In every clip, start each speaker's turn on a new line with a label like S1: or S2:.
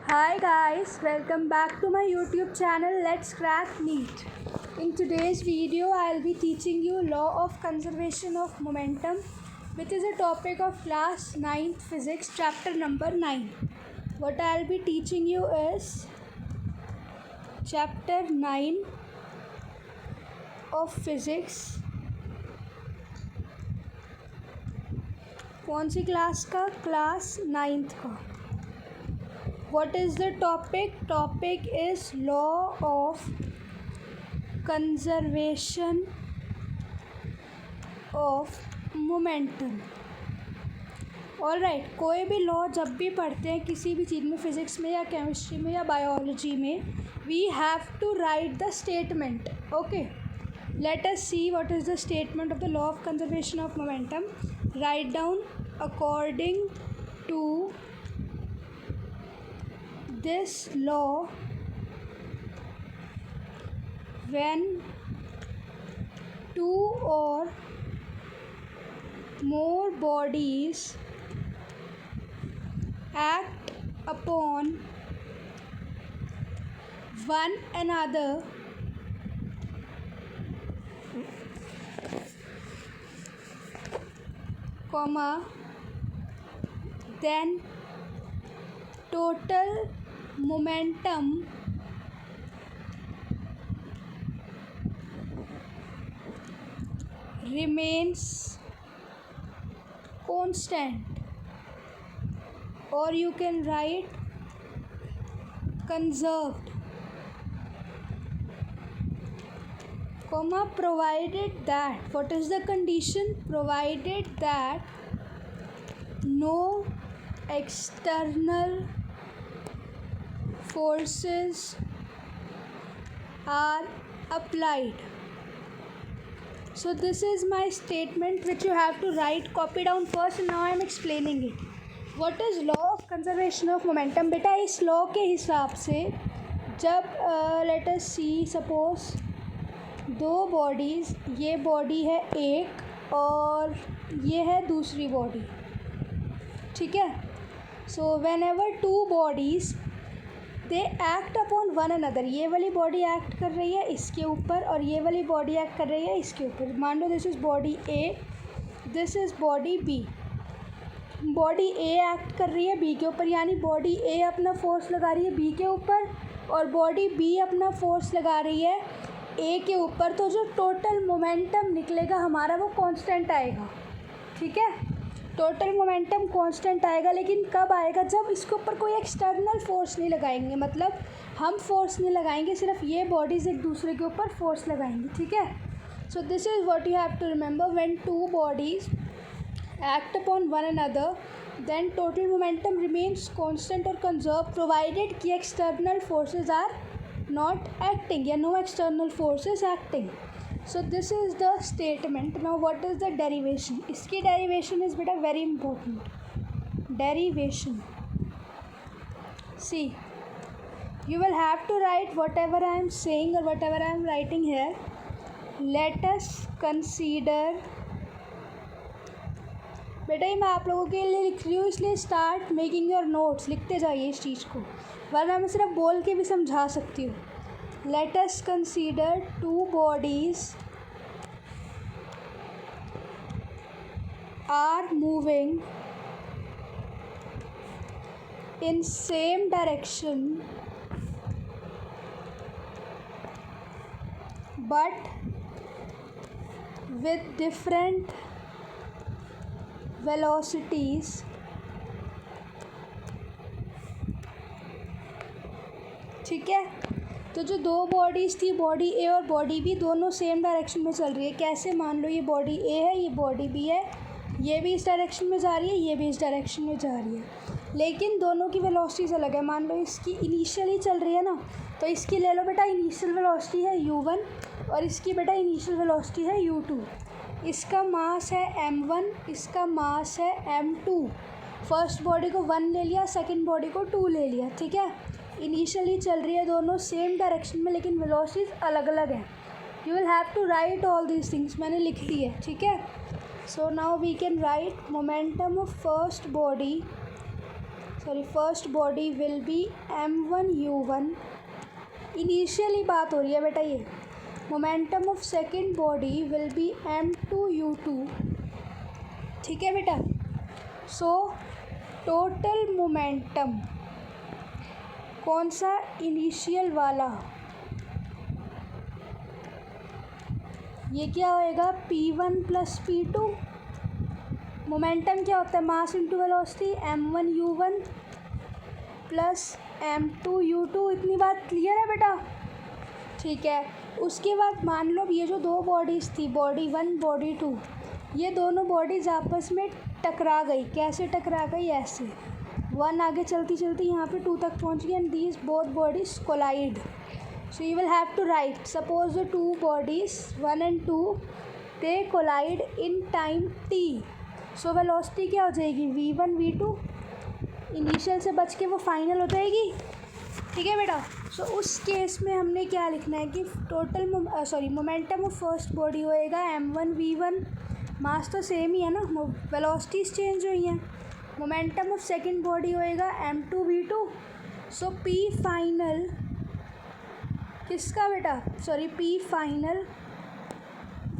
S1: Hi guys, welcome back to my YouTube channel Let's Crack NEET. In today's video, I'll be teaching you Law of Conservation of Momentum, which is a topic of class 9th physics chapter number 9. What I'll be teaching you is chapter 9 of physics. कौन सी class का? Class 9th का. What is the topic? Topic is law of conservation of momentum. Alright, कोई भी law जब भी पढ़ते हैं किसी भी चीज़ में, फिज़िक्स में या केमिस्ट्री में या बायोलॉजी में, we have to write the statement. Okay, let us see what is the statement of the law of conservation of momentum. Write down according to this law, when two or more bodies act upon one another, then total momentum remains constant, or you can write conserved, provided that, what is the condition? Provided that no external forces are applied. So this is my statement which you have to write, copy down first, and now I am explaining it. What is law of conservation of momentum? बेटा इस law के हिसाब से जब let us see, suppose दो bodies, ये body है एक और ये है दूसरी body, ठीक है. So whenever two bodies they act upon one another, ये वाली बॉडी एक्ट कर रही है इसके ऊपर और ये वाली बॉडी एक्ट कर रही है इसके ऊपर. मान लो this is body A, this is body B. Body A act कर रही है बी के ऊपर, यानी बॉडी ए अपना फोर्स लगा रही है बी के ऊपर और बॉडी बी अपना फोर्स लगा रही है ए के ऊपर. तो जो टोटल मोमेंटम निकलेगा हमारा वो कांस्टेंट आएगा, ठीक है. टोटल मोमेंटम कांस्टेंट आएगा, लेकिन कब आएगा? जब इसके ऊपर कोई एक्सटर्नल फोर्स नहीं लगाएंगे, मतलब हम फोर्स नहीं लगाएंगे, सिर्फ ये बॉडीज़ एक दूसरे के ऊपर फोर्स लगाएंगी, ठीक है. So this is what you have to remember. When two bodies act upon one another, then total momentum remains constant और कंजर्व, प्रोवाइडेड कि external forces are not acting या no external forces acting. So this is the statement. Now what is the derivation? इसकी derivation is बेटा very important. Derivation. See, you will have to write whatever I am saying or whatever I am writing here. Let us consider. बेटा ये मैं आप लोगों के लिए लिख रही हूँ, इसलिए start making your notes. लिखते जाइए इस चीज़ को, वरना मैं सिर्फ बोल के भी समझा सकती हूँ. Let us consider two bodies are moving in same direction but with different velocities. ठीक है. तो जो दो बॉडीज़ थी, बॉडी ए और बॉडी बी, दोनों सेम डायरेक्शन में चल रही है. कैसे? मान लो ये बॉडी ए है, ये बॉडी बी है, ये भी इस डायरेक्शन में जा रही है, ये भी इस डायरेक्शन में जा रही है, लेकिन दोनों की वेलोसिटीज़ अलग है. मान लो इसकी इनिशियली चल रही है ना, तो इसकी ले लो बेटा इनिशियल वेलोसिटी है u1 और इसकी बेटा इनिशियल वेलोसिटी है u2. इसका मास है m1, इसका मास है m2. फर्स्ट बॉडी को 1 ले लिया, सेकेंड बॉडी को 2 ले लिया, ठीक है. इनिशियली चल रही है दोनों सेम डायरेक्शन में, लेकिन वेलोसिटीज़ अलग अलग है. You will have to write all these things, मैंने लिख दी है, ठीक है. So now we can write momentum of first body. First body will be m1u1। Initially बात हो रही है बेटा ये। Momentum of second body will be m2u2। ठीक है बेटा। सो टोटल मोमेंटम कौन सा, इनिशियल वाला, ये क्या होएगा p1 प्लस p2। मोमेंटम क्या होता है, mass into velocity, m1u1 plus m2u2। इतनी बात क्लियर है बेटा? ठीक है। उसके बाद मान लो ये जो दो बॉडीज़ थी, बॉडी 1 बॉडी 2, ये दोनों बॉडीज़ आपस में टकरा गई। कैसे टकरा गई, ऐसे 1 आगे चलती चलती यहाँ पे 2 तक पहुँच गई and these both bodies collide. So you will have to write, suppose the two bodies 1 and 2 they collide in time t, so velocity क्या हो जाएगी, v1 v2। इनिशियल से बच के वो फाइनल हो जाएगी। ठीक है बेटा। सो उस केस में हमने क्या लिखना है कि total momentum of first body होएगा m1 v1, मास तो सेम ही है ना, वेलोसिटीज चेंज हुई हैं। मोमेंटम ऑफ सेकेंड बॉडी होएगा m2 v2। सो p फाइनल किसका बेटा, p फाइनल,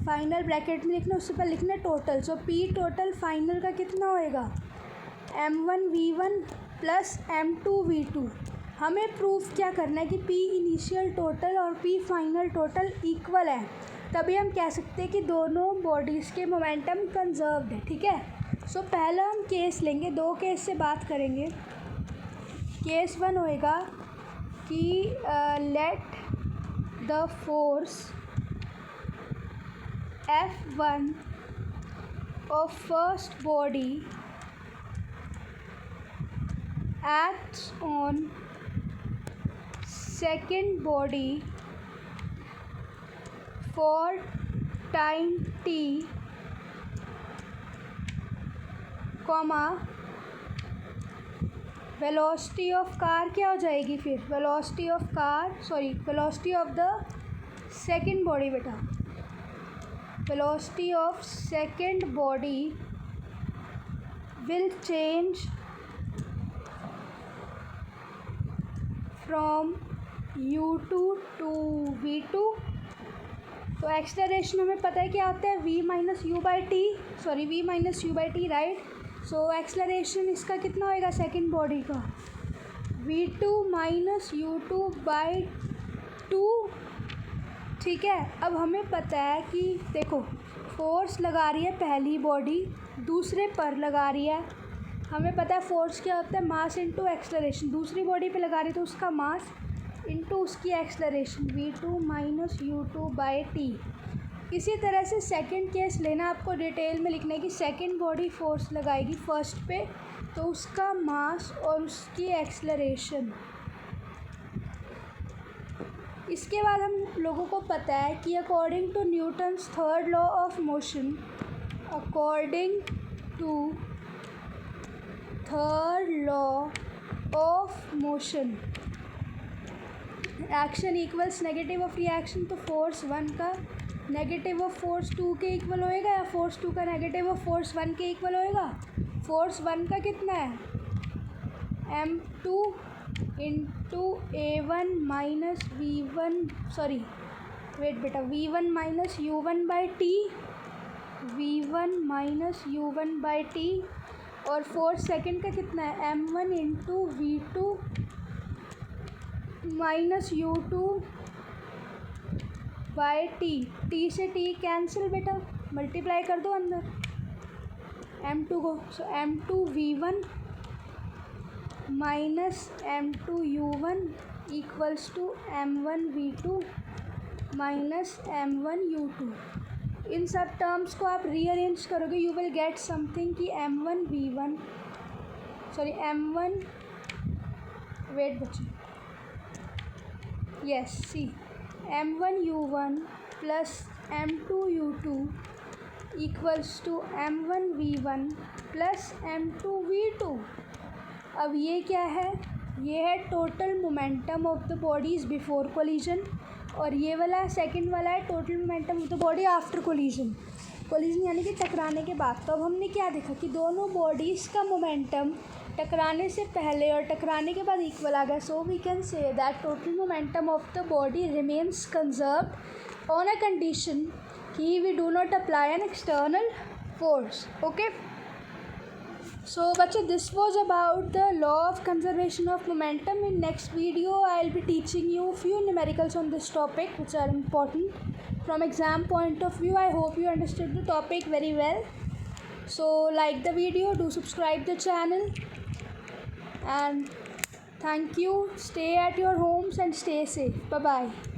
S1: फाइनल ब्रैकेट में लिखना, उससे पहले लिखना टोटल। सो p टोटल फाइनल का कितना होएगा, m1 v1 plus m2 v2। हमें प्रूफ क्या करना है कि p इनिशियल टोटल और p फाइनल टोटल इक्वल है, तभी हम कह सकते हैं कि दोनों बॉडीज़ के मोमेंटम कंजर्व्ड है। ठीक है। सो पहला हम केस लेंगे, दो केस से बात करेंगे। केस 1 होएगा कि late the force F1 of first body acts on second body for time t, velocity of car क्या हो जाएगी फिर, velocity of the second body बेटा, velocity of second body will change from u2 to v2। तो acceleration हमें पता है क्या होता है, v minus u by T, right. So acceleration इसका कितना होएगा सेकेंड बॉडी का, v2 माइनस u2 बाई 2। ठीक है। अब हमें पता है कि देखो फोर्स लगा रही है पहली बॉडी, दूसरे पर लगा रही है। हमें पता है फोर्स क्या होता है, मास इंटू एक्सेलरेशन। दूसरी बॉडी पे लगा रही है तो उसका मास इंटू उसकी acceleration, v2 minus u2 by T. इसी तरह से सेकंड केस लेना, आपको डिटेल में लिखना है कि सेकंड बॉडी फोर्स लगाएगी फर्स्ट पे, तो उसका मास और उसकी एक्सेलरेशन। इसके बाद हम लोगों को पता है कि according to Newton's third law of motion, according to third law of motion, action equals negative of reaction. तो फोर्स 1 का नेगेटिव ऑफ फोर्स 2 के इक्वल होएगा, या फोर्स 2 का नेगेटिव ऑफ फोर्स 1 के इक्वल होएगा। फोर्स 1 का कितना है, m2 into a1 minus v1 minus u1 by T, v1 minus u1 by T. और फोर्स सेकेंड का कितना है, m1 into v2 minus u2 by T. T से टी कैंसिल बेटा, मल्टीप्लाई कर दो अंदर m2 को। So m2 v1 minus m2 u1 equals to m1 v2 minus m1 u2। इन सब टर्म्स को आप रीअरेंज करोगे, यू विल गेट समथिंग कि m1 u1 plus m2 u2 equals to m1 v1 plus m2 v2। अब ये क्या है, ये है total momentum of the bodies before collision, और ये वाला सेकंड वाला है total momentum of the body after collision यानी कि टकराने के बाद। तो अब हमने क्या देखा कि दोनों बॉडीज़ का मोमेंटम टकराने से पहले और टकराने के बाद इक्वल आ गया, so we can say that total momentum of the body remains conserved on a condition कि we do not apply an external force. Okay, so बच्चों, this was about the law of conservation of momentum. In next video I'll be teaching you few numericals on this topic which are important from exam point of view. I hope you understood the topic very well. So like the video, do subscribe the channel, and thank you. Stay at your homes and stay safe. Bye bye.